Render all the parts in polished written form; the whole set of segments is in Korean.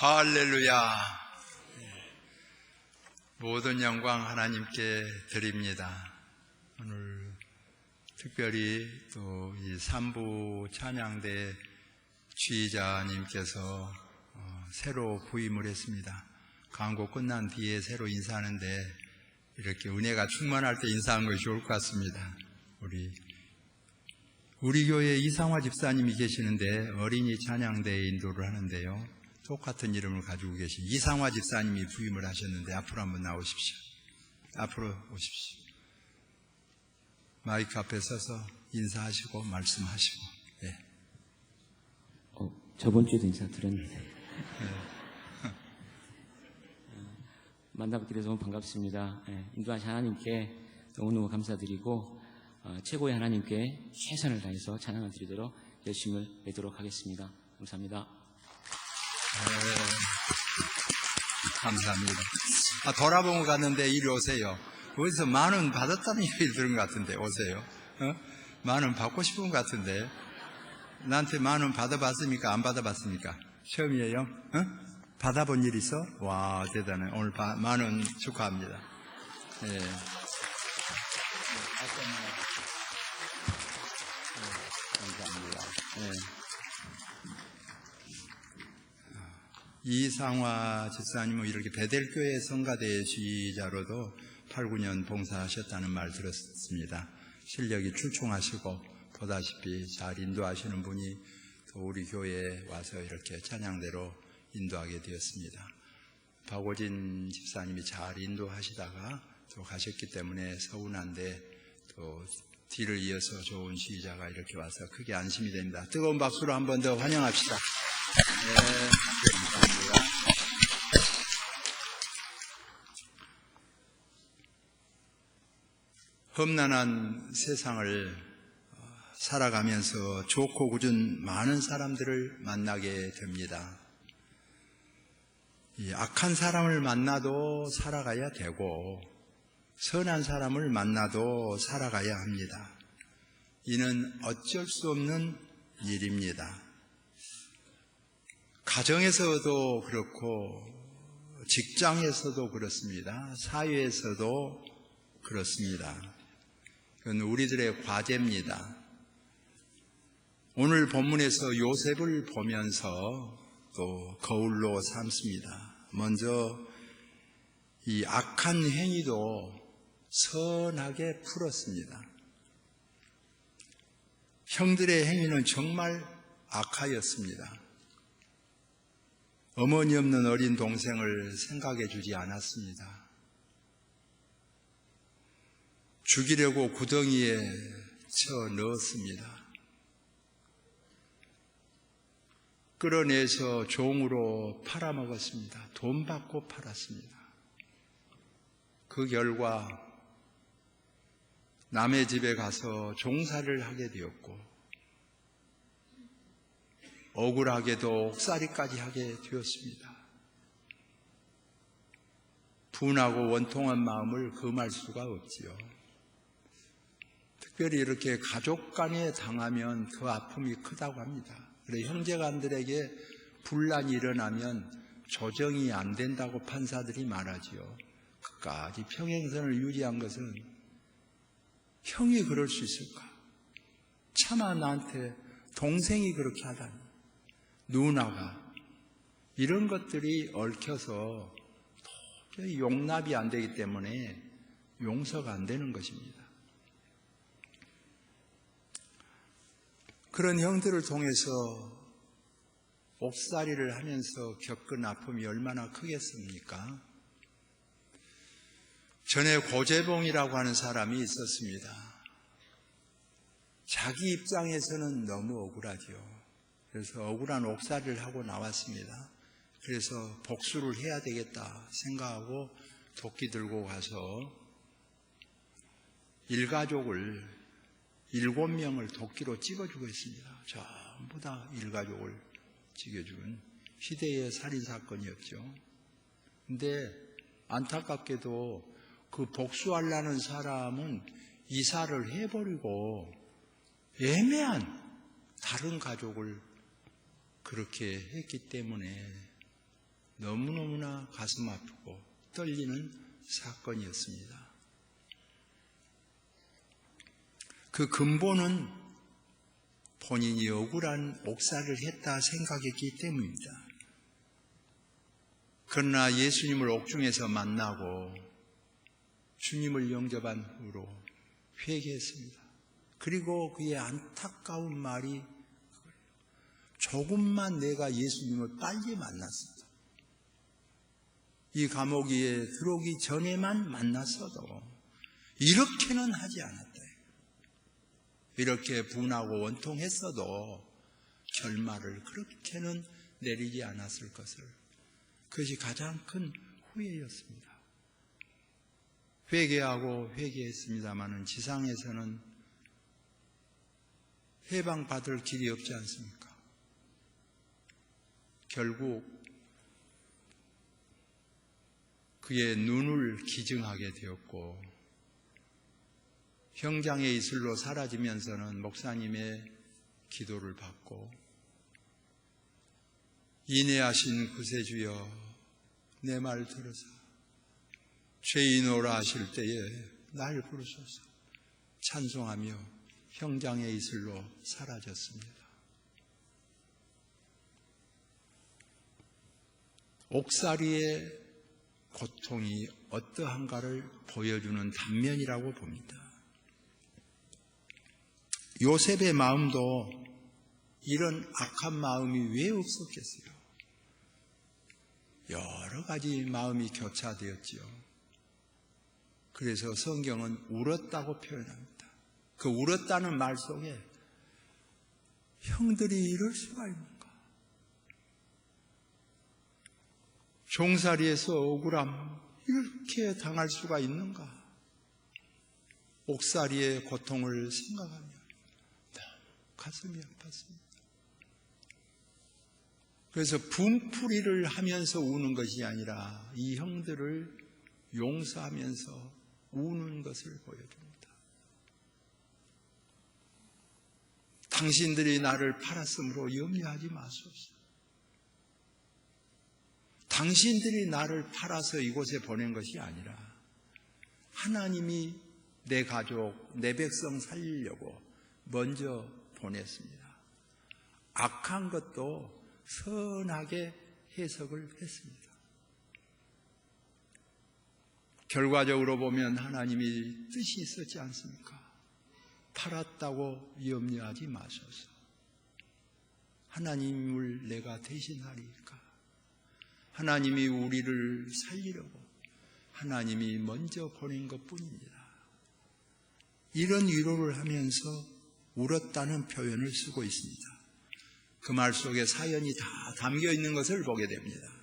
할렐루야. 모든 영광 하나님께 드립니다. 오늘 특별히 또 이 3부 찬양대 지휘자님께서 새로 부임을 했습니다. 광고 끝난 뒤에 새로 인사하는데 이렇게 은혜가 충만할 때 인사하는 것이 좋을 것 같습니다. 우리 교회에 이상화 집사님이 계시는데 어린이 찬양대에 인도를 하는데요. 똑같은 이름을 가지고 계신 이상화 집사님이 부임을 하셨는데 앞으로 한번 나오십시오. 앞으로 오십시오. 마이크 앞에 서서 인사하시고 말씀하시고. 예. 저번 주에도 인사드렸는데 만나뵙게 돼서 너무 반갑습니다. 인도하신 하나님께 너무너무 감사드리고 최고의 하나님께 최선을 다해서 찬양을 드리도록 열심을 내도록 하겠습니다. 감사합니다. 네, 감사합니다. 돌아보고 갔는데 이리 오세요. 어디서 만원 받았다는 얘기를 들은 것 같은데 오세요. 만원 받고 싶은 것 같은데 나한테 만원 받아봤습니까? 안 받아봤습니까? 처음이에요? 받아본 일 있어? 와, 대단해. 오늘 만원 축하합니다. 네. 감사합니다. 네. 이상화 집사님은 이렇게 베델교회 성가대 지휘자로도 8, 9년 봉사하셨다는 말 들었습니다. 실력이 출중하시고 보다시피 잘 인도하시는 분이 또 우리 교회에 와서 이렇게 찬양대로 인도하게 되었습니다. 박오진 집사님이 잘 인도하시다가 또 가셨기 때문에 서운한데 또 뒤를 이어서 좋은 지휘자가 이렇게 와서 크게 안심이 됩니다. 뜨거운 박수로 한 번 더 환영합시다. 네, 감사합니다. 험난한 세상을 살아가면서 좋고 굳은 많은 사람들을 만나게 됩니다. 이 악한 사람을 만나도 살아가야 되고 선한 사람을 만나도 살아가야 합니다. 이는 어쩔 수 없는 일입니다. 가정에서도 그렇고 직장에서도 그렇습니다. 사회에서도 그렇습니다. 그건 우리들의 과제입니다. 오늘 본문에서 요셉을 보면서 또 거울로 삼습니다. 먼저 이 악한 행위도 선하게 풀었습니다. 형들의 행위는 정말 악하였습니다. 어머니 없는 어린 동생을 생각해 주지 않았습니다. 죽이려고 구덩이에 쳐 넣었습니다. 끌어내서 종으로 팔아먹었습니다. 돈 받고 팔았습니다. 그 결과 남의 집에 가서 종살이를 하게 되었고 억울하게도 옥살이까지 하게 되었습니다. 분하고 원통한 마음을 금할 수가 없지요. 특별히 이렇게 가족 간에 당하면 그 아픔이 크다고 합니다. 그래 형제간들에게 분란이 일어나면 조정이 안 된다고 판사들이 말하지요. 끝까지 평행선을 유지한 것은 형이 그럴 수 있을까? 차마 나한테 동생이 그렇게 하다니, 누나가 이런 것들이 얽혀서 도저히 용납이 안 되기 때문에 용서가 안 되는 것입니다. 그런 형들을 통해서 옥살이를 하면서 겪은 아픔이 얼마나 크겠습니까? 전에 고재봉이라고 하는 사람이 있었습니다. 자기 입장에서는 너무 억울하죠. 그래서 억울한 옥살이를 하고 나왔습니다. 그래서 복수를 해야 되겠다 생각하고 도끼 들고 가서 일가족을 7명을 도끼로 찍어주고 있습니다. 전부 다 일가족을 찍어준 희대의 살인사건이었죠. 근데 안타깝게도 그 복수하려는 사람은 이사를 해버리고 애매한 다른 가족을 그렇게 했기 때문에 너무너무나 가슴 아프고 떨리는 사건이었습니다. 그 근본은 본인이 억울한 옥살이를 했다 생각했기 때문입니다. 그러나 예수님을 옥중에서 만나고 주님을 영접한 후로 회개했습니다. 그리고 그의 안타까운 말이 조금만 내가 예수님을 빨리 만났어도, 이 감옥에 들어오기 전에만 만났어도 이렇게는 하지 않았다. 이렇게 분하고 원통했어도 결말을 그렇게는 내리지 않았을 것을, 그것이 가장 큰 후회였습니다. 회개하고 회개했습니다마는 지상에서는 해방받을 길이 없지 않습니까? 결국 그의 눈을 기증하게 되었고, 형장의 이슬로 사라지면서는 목사님의 기도를 받고, 인애하신 구세주여 내 말 들으사 죄인오라 하실 때에 날 부르소서 찬송하며 형장의 이슬로 사라졌습니다. 옥살이의 고통이 어떠한가를 보여주는 단면이라고 봅니다. 요셉의 마음도 이런 악한 마음이 왜 없었겠어요? 여러 가지 마음이 교차되었지요. 그래서 성경은 울었다고 표현합니다. 그 울었다는 말 속에 형들이 이럴 수가 있는가? 종살이에서 억울함 이렇게 당할 수가 있는가? 옥살이의 고통을 생각하며 가슴이 아팠습니다. 그래서 분풀이를 하면서 우는 것이 아니라 이 형들을 용서하면서 우는 것을 보여줍니다. 당신들이 나를 팔았으므로 염려하지 마소서. 당신들이 나를 팔아서 이곳에 보낸 것이 아니라 하나님이 내 가족, 내 백성 살리려고 먼저 보냈습니다. 악한 것도 선하게 해석을 했습니다. 결과적으로 보면 하나님이 뜻이 있었지 않습니까? 팔았다고 염려하지 마소서. 하나님을 내가 대신하리까? 하나님이 우리를 살리려고 하나님이 먼저 보낸 것뿐입니다. 이런 위로를 하면서 울었다는 표현을 쓰고 있습니다. 그 말 속에 사연이 다 담겨 있는 것을 보게 됩니다.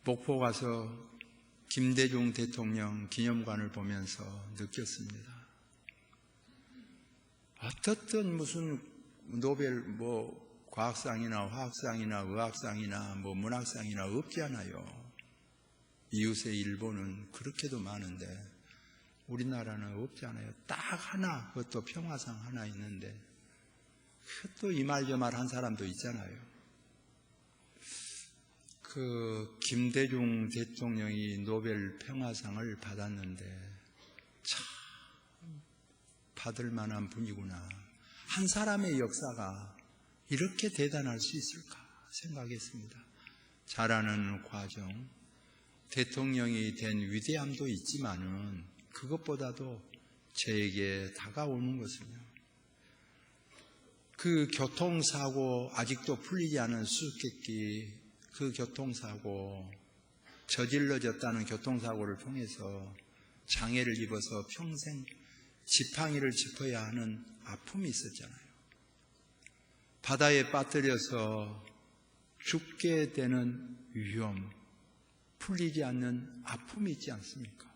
목포 가서 김대중 대통령 기념관을 보면서 느꼈습니다. 어떻든 무슨 노벨 과학상이나 화학상이나 의학상이나 문학상이나 없지 않아요. 이웃의 일본은 그렇게도 많은데 우리나라는 없지 않아요. 딱 하나, 그것도 평화상 하나 있는데 또 이 말 저 말 한 사람도 있잖아요. 그 김대중 대통령이 노벨 평화상을 받았는데 참 받을 만한 분이구나. 한 사람의 역사가 이렇게 대단할 수 있을까 생각했습니다. 자라는 과정, 대통령이 된 위대함도 있지만은 그것보다도 저에게 다가오는 것은요, 그 교통사고, 아직도 풀리지 않은 수수께끼, 그 교통사고, 저질러졌다는 교통사고를 통해서 장애를 입어서 평생 지팡이를 짚어야 하는 아픔이 있었잖아요. 바다에 빠뜨려서 죽게 되는 위험, 풀리지 않는 아픔이 있지 않습니까?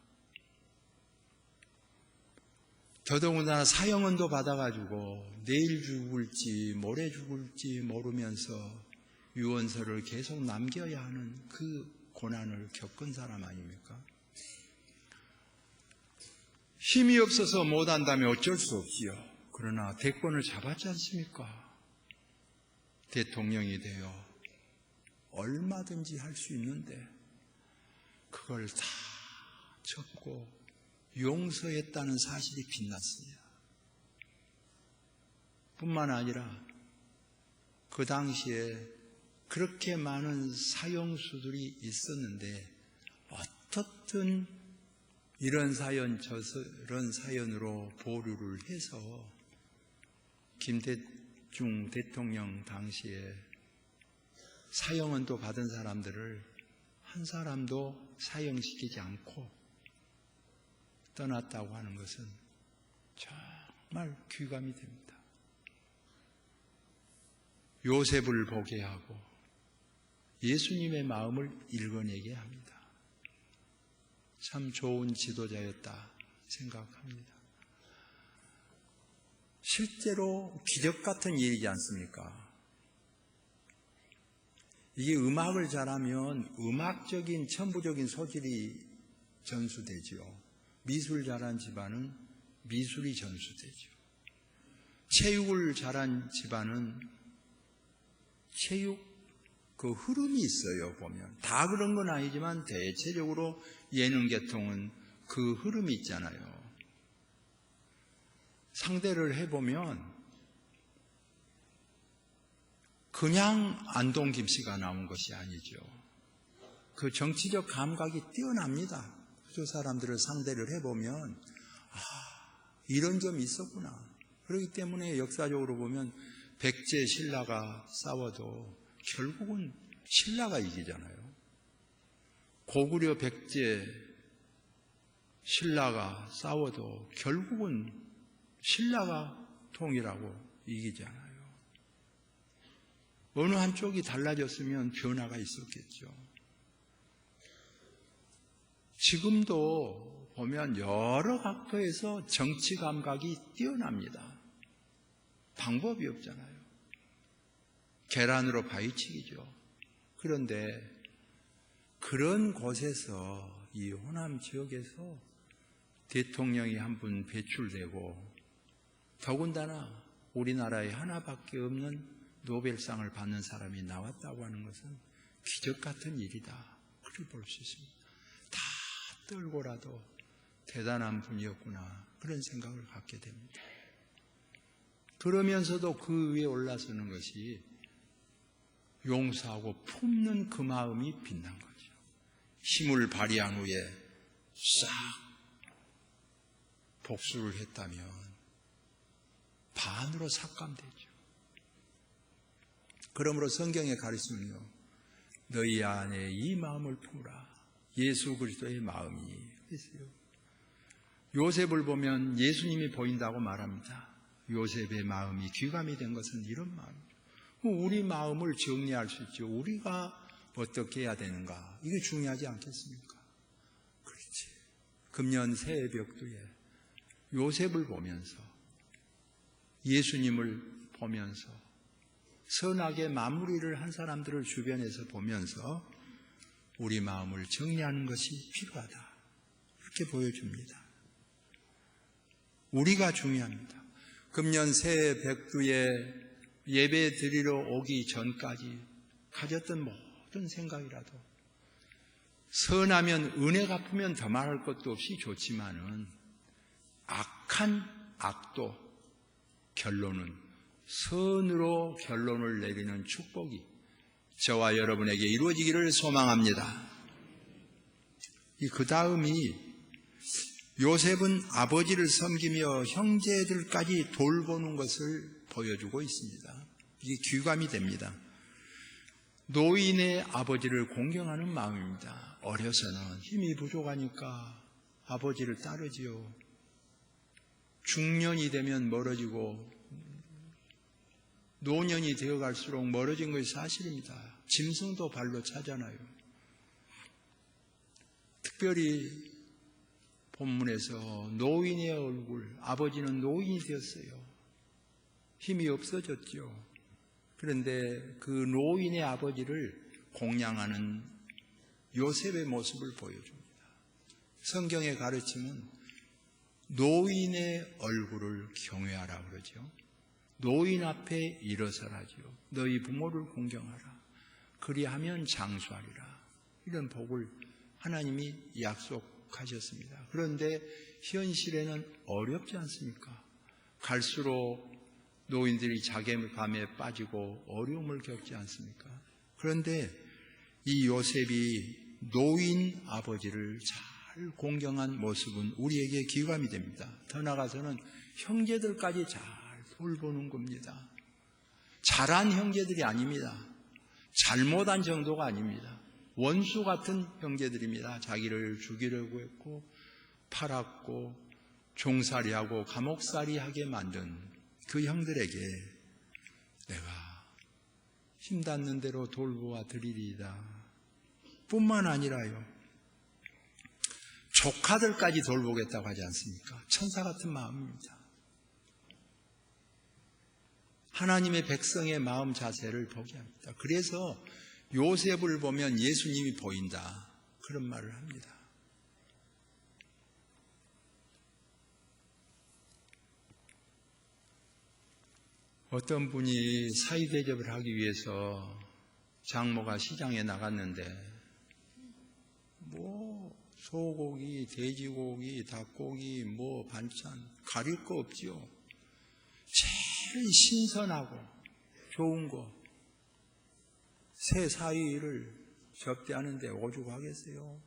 더더군다나 사형은도 받아가지고 내일 죽을지 모레 죽을지 모르면서 유언서를 계속 남겨야 하는 그 고난을 겪은 사람 아닙니까? 힘이 없어서 못한다면 어쩔 수 없지요. 그러나 대권을 잡았지 않습니까? 대통령이 되어 얼마든지 할 수 있는데 그걸 다 접고 용서했다는 사실이 빛났습니다. 뿐만 아니라 그 당시에 그렇게 많은 사형수들이 있었는데 어떻든 이런 사연 저런 사연으로 보류를 해서 김대중 대통령 당시에 사형언도 받은 사람들을 한 사람도 사형시키지 않고 떠났다고 하는 것은 정말 귀감이 됩니다. 요셉을 보게 하고 예수님의 마음을 읽어내게 합니다. 참 좋은 지도자였다 생각합니다. 실제로 기적 같은 일이지 않습니까? 이게 음악을 잘하면 음악적인 천부적인 소질이 전수되지요. 미술 잘한 집안은 미술이 전수되죠. 체육을 잘한 집안은 체육 그 흐름이 있어요. 보면 다 그런 건 아니지만 대체적으로 예능 계통은 그 흐름이 있잖아요. 상대를 해보면 그냥 안동 김씨가 나온 것이 아니죠. 그 정치적 감각이 뛰어납니다. 그 사람들을 상대를 해보면 이런 점이 있었구나. 그렇기 때문에 역사적으로 보면 백제 신라가 싸워도 결국은 신라가 이기잖아요. 고구려 백제 신라가 싸워도 결국은 신라가 통일하고 이기잖아요. 어느 한쪽이 달라졌으면 변화가 있었겠죠. 지금도 보면 여러 각도에서 정치 감각이 뛰어납니다. 방법이 없잖아요. 계란으로 바위치기죠. 그런데 그런 곳에서 이 호남 지역에서 대통령이 한 분 배출되고 더군다나 우리나라에 하나밖에 없는 노벨상을 받는 사람이 나왔다고 하는 것은 기적 같은 일이다. 그렇게 볼 수 있습니다. 다 떨고라도 대단한 분이었구나. 그런 생각을 갖게 됩니다. 그러면서도 그 위에 올라서는 것이 용서하고 품는 그 마음이 빛난 거죠. 힘을 발휘한 후에 싹 복수를 했다면 반으로 삭감되죠. 그러므로 성경의 가르침은요, 너희 안에 이 마음을 품으라. 예수 그리스도의 마음이 있어요. 요셉을 보면 예수님이 보인다고 말합니다. 요셉의 마음이 귀감이 된 것은 이런 마음이죠. 우리 마음을 정리할 수 있죠. 우리가 어떻게 해야 되는가? 이게 중요하지 않겠습니까? 그렇지. 금년 새해 벽두에 요셉을 보면서 예수님을 보면서 선하게 마무리를 한 사람들을 주변에서 보면서 우리 마음을 정리하는 것이 필요하다. 이렇게 보여줍니다. 우리가 중요합니다. 금년 새해 벽두에 예배 드리러 오기 전까지 가졌던 모든 생각이라도 선하면 은혜 갚으면 더 말할 것도 없이 좋지만은 악한 악도 결론은 선으로 결론을 내리는 축복이 저와 여러분에게 이루어지기를 소망합니다. 그 다음이 요셉은 아버지를 섬기며 형제들까지 돌보는 것을 보여주고 있습니다. 이게 귀감이 됩니다. 노인의 아버지를 공경하는 마음입니다. 어려서는 힘이 부족하니까 아버지를 따르지요. 중년이 되면 멀어지고 노년이 되어갈수록 멀어진 것이 사실입니다. 짐승도 발로 차잖아요. 특별히 본문에서 노인의 얼굴, 아버지는 노인이 되었어요. 힘이 없어졌죠. 그런데 그 노인의 아버지를 공양하는 요셉의 모습을 보여줍니다. 성경의 가르침은 노인의 얼굴을 경외하라 그러죠. 노인 앞에 일어서라지요. 너희 부모를 공경하라. 그리하면 장수하리라. 이런 복을 하나님이 약속하셨습니다. 그런데 현실에는 어렵지 않습니까? 갈수록 노인들이 자괴감에 빠지고 어려움을 겪지 않습니까? 그런데 이 요셉이 노인 아버지를 잘 공경한 모습은 우리에게 기감이 됩니다. 더 나아가서는 형제들까지 잘 돌보는 겁니다. 잘한 형제들이 아닙니다. 잘못한 정도가 아닙니다. 원수 같은 형제들입니다. 자기를 죽이려고 했고 팔았고 종살이하고 감옥살이하게 만든 그 형들에게 내가 힘닿는 대로 돌보아 드리리이다. 뿐만 아니라요, 조카들까지 돌보겠다고 하지 않습니까? 천사 같은 마음입니다. 하나님의 백성의 마음 자세를 보게 합니다. 그래서 요셉을 보면 예수님이 보인다, 그런 말을 합니다. 어떤 분이 사위 대접을 하기 위해서 장모가 시장에 나갔는데 소고기, 돼지고기, 닭고기, 반찬 가릴 거 없지요. 제일 신선하고 좋은 거 새 사위를 접대하는데 오죽하겠어요.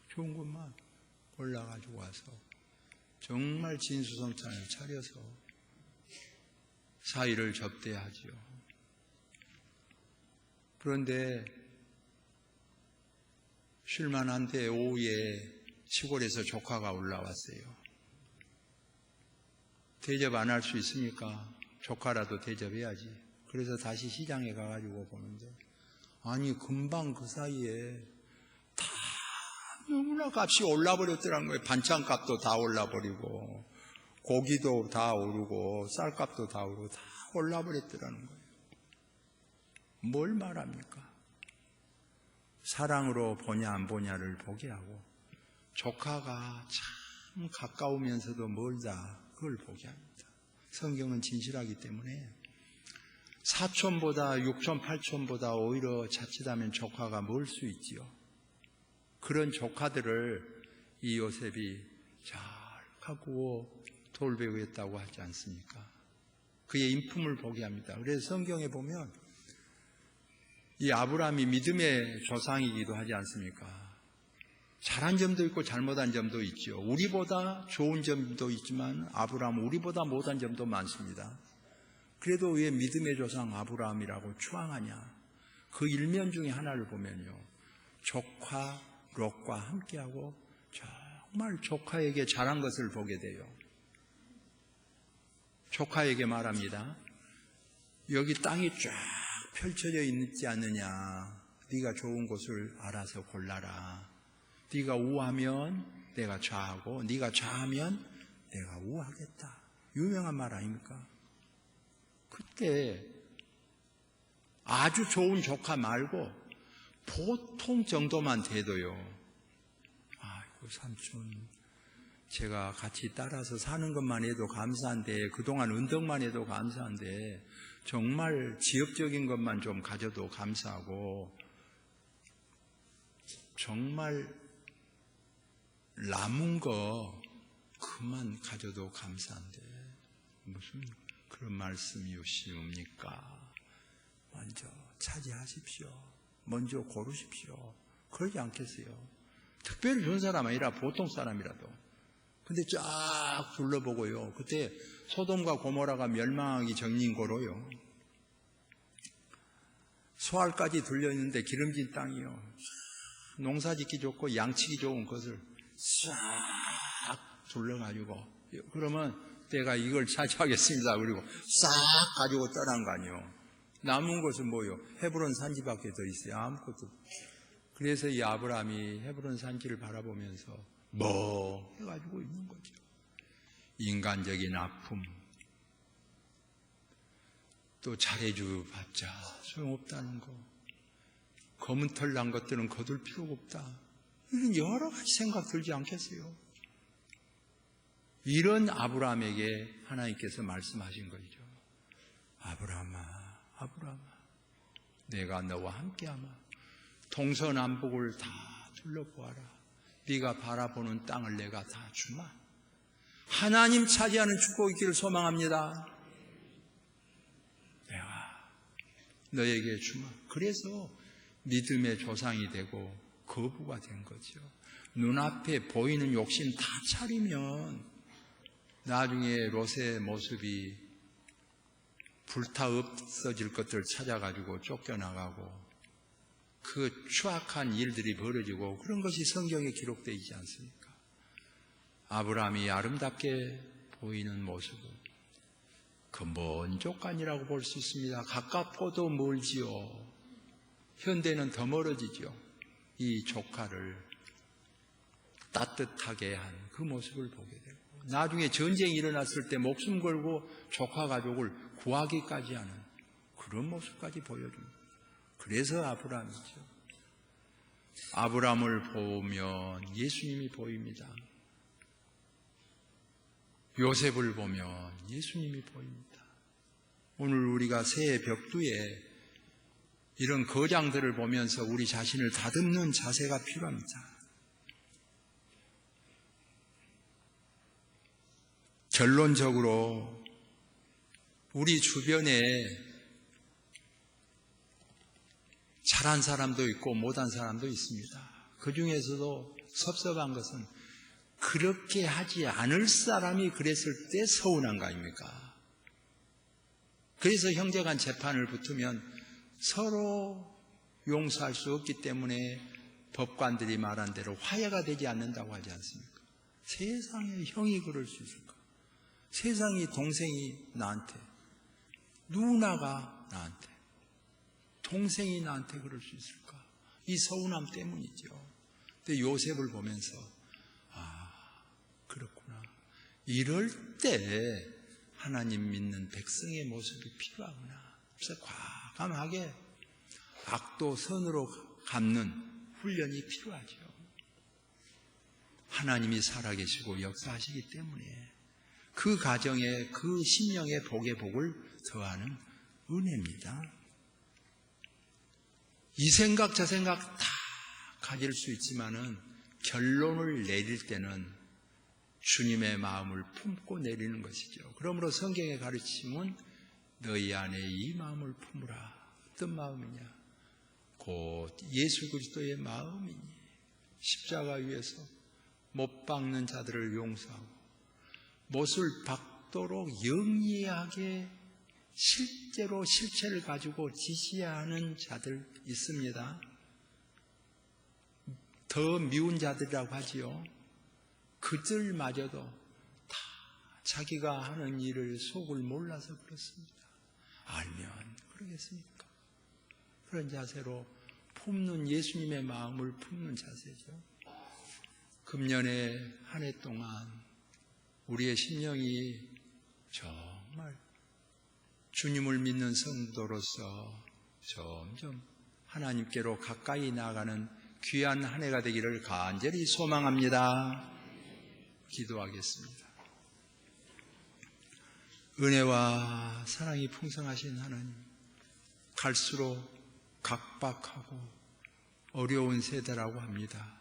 좋은 것만 골라가지고 와서 정말 진수성찬을 차려서 사위를 접대하지요. 그런데 쉴만한데 오후에 시골에서 조카가 올라왔어요. 대접 안 할 수 있습니까? 조카라도 대접해야지. 그래서 다시 시장에 가가지고 보는데 아니 금방 그 사이에 다 너무나 값이 올라버렸더라는 거예요. 반찬값도 다 올라버리고 고기도 다 오르고 쌀값도 다 오르고 다 올라버렸더라는 거예요. 뭘 말합니까? 사랑으로 보냐 안 보냐를 보게 하고 조카가 참 가까우면서도 멀다, 그걸 보게 합니다. 성경은 진실하기 때문에 사촌보다 육촌, 팔촌보다 오히려 자칫하면 조카가 멀 수 있지요. 그런 조카들을 이 요셉이 잘 가꾸고 돌보겠다고 하지 않습니까? 그의 인품을 보게 합니다. 그래서 성경에 보면 이 아브라함이 믿음의 조상이기도 하지 않습니까? 잘한 점도 있고 잘못한 점도 있죠. 우리보다 좋은 점도 있지만 아브라함은 우리보다 못한 점도 많습니다. 그래도 왜 믿음의 조상 아브라함이라고 추앙하냐? 그 일면 중에 하나를 보면요, 조카 롯과 함께하고 정말 조카에게 잘한 것을 보게 돼요. 조카에게 말합니다. 여기 땅이 쫙 펼쳐져 있지 않느냐? 네가 좋은 곳을 알아서 골라라. 네가 우하면 내가 좌하고 네가 좌하면 내가 우하겠다. 유명한 말 아닙니까? 그때 아주 좋은 조카 말고 보통 정도만 돼도요, 아이고 삼촌, 제가 같이 따라서 사는 것만 해도 감사한데, 그동안 은덕만 해도 감사한데 정말 지역적인 것만 좀 가져도 감사하고 정말 남은 거 그만 가져도 감사한데 무슨 그런 말씀이십니까? 먼저 차지하십시오. 먼저 고르십시오. 그러지 않겠어요? 특별히 좋은 사람 아니라 보통 사람이라도. 근데 쫙 둘러보고요, 그때 소돔과 고모라가 멸망하기 전인고로요, 소알까지 들려있는데 기름진 땅이요, 농사짓기 좋고 양치기 좋은 것을 싹 둘러가지고, 그러면 내가 이걸 차지하겠습니다. 그리고 싹 가지고 떠난 거 아니에요. 남은 것은 뭐요? 헤브론 산지밖에 더 있어요. 아무것도. 그래서 이 아브라함이 헤브론 산지를 바라보면서 뭐 해가지고 있는 거죠. 인간적인 아픔, 또 잘해주봤자 소용없다는 거, 검은 털 난 것들은 거둘 필요가 없다, 이런 여러 가지 생각 들지 않겠어요? 이런 아브라함에게 하나님께서 말씀하신 거죠. 아브라함아, 아브라함아, 내가 너와 함께하마. 동서남북을 다 둘러보아라. 네가 바라보는 땅을 내가 다 주마. 하나님 차지하는 축복이 있기를 소망합니다. 내가 너에게 주마. 그래서 믿음의 조상이 되고 거부가 된 거죠. 눈앞에 보이는 욕심 다 차리면 나중에 롯의 모습이 불타 없어질 것들을 찾아가지고 쫓겨나가고 그 추악한 일들이 벌어지고 그런 것이 성경에 기록되어 있지 않습니까? 아브라함이 아름답게 보이는 모습은 그 먼 족간이라고 볼 수 있습니다. 가깝고도 멀지요. 현대는 더 멀어지죠. 이 조카를 따뜻하게 한 그 모습을 보게 되고 나중에 전쟁이 일어났을 때 목숨 걸고 조카 가족을 구하기까지 하는 그런 모습까지 보여줍니다. 그래서 아브라함이죠. 아브라함을 보면 예수님이 보입니다. 요셉을 보면 예수님이 보입니다. 오늘 우리가 새해 벽두에 이런 거장들을 보면서 우리 자신을 다듬는 자세가 필요합니다. 결론적으로 우리 주변에 잘한 사람도 있고 못한 사람도 있습니다. 그 중에서도 섭섭한 것은 그렇게 하지 않을 사람이 그랬을 때 서운한 거 아닙니까? 그래서 형제간 재판을 붙으면 서로 용서할 수 없기 때문에 법관들이 말한 대로 화해가 되지 않는다고 하지 않습니까? 세상에 형이 그럴 수 있을까? 세상에 동생이 나한테, 누나가 나한테, 동생이 나한테 그럴 수 있을까? 이 서운함 때문이죠. 근데 요셉을 보면서 그렇구나. 이럴 때 하나님 믿는 백성의 모습이 필요하구나. 그래서 과감하게 악도 선으로 갚는 훈련이 필요하죠. 하나님이 살아계시고 역사하시기 때문에 그 가정에 그 심령의 복의 복을 더하는 은혜입니다. 이 생각 저 생각 다 가질 수 있지만은 결론을 내릴 때는 주님의 마음을 품고 내리는 것이죠. 그러므로 성경의 가르침은 너희 안에 이 마음을 품으라. 어떤 마음이냐? 곧 예수 그리스도의 마음이니 십자가 위에서 못 박는 자들을 용서하고 못을 박도록 영리하게 실제로 실체를 가지고 지시해야 하는 자들 있습니다. 더 미운 자들이라고 하지요. 그들마저도 다 자기가 하는 일을 속을 몰라서 그렇습니다. 알면 그러겠습니까? 그런 자세로 품는 예수님의 마음을 품는 자세죠. 금년에 한 해 동안 우리의 심령이 정말 주님을 믿는 성도로서 점점 하나님께로 가까이 나아가는 귀한 한 해가 되기를 간절히 소망합니다. 기도하겠습니다. 은혜와 사랑이 풍성하신 하나님, 갈수록 각박하고 어려운 세대라고 합니다.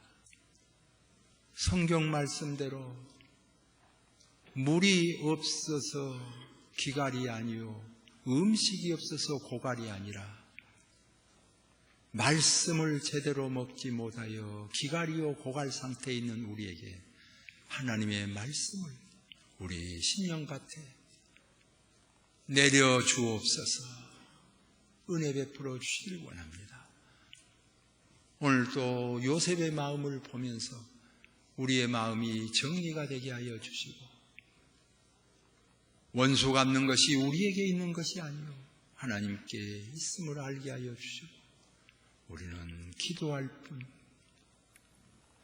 성경 말씀대로 물이 없어서 기갈이 아니요 음식이 없어서 고갈이 아니라 말씀을 제대로 먹지 못하여 기갈이요 고갈 상태에 있는 우리에게 하나님의 말씀을 우리 심령밭에 내려주옵소서. 은혜 베풀어 주시길 원합니다. 오늘도 요셉의 마음을 보면서 우리의 마음이 정리가 되게 하여 주시고 원수 갚는 것이 우리에게 있는 것이 아니요 하나님께 있음을 알게 하여 주시고 우리는 기도할 뿐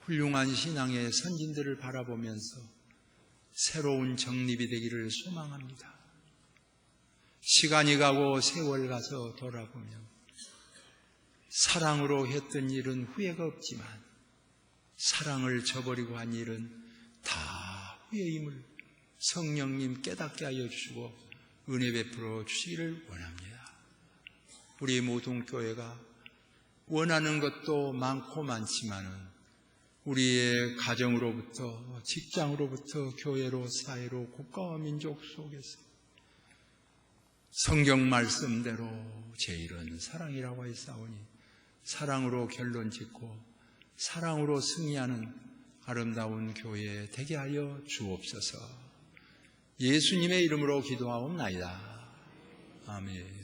훌륭한 신앙의 선진들을 바라보면서 새로운 정립이 되기를 소망합니다. 시간이 가고 세월 가서 돌아보면 사랑으로 했던 일은 후회가 없지만 사랑을 저버리고 한 일은 다 후회임을 성령님 깨닫게 하여 주시고 은혜 베풀어 주시기를 원합니다. 우리 모든 교회가 원하는 것도 많고 많지만은 우리의 가정으로부터, 직장으로부터, 교회로, 사회로, 국가와 민족 속에서 성경 말씀대로 제일은 사랑이라고 했사오니 사랑으로 결론 짓고 사랑으로 승리하는 아름다운 교회 되게 하여 주옵소서. 예수님의 이름으로 기도하옵나이다. 아멘.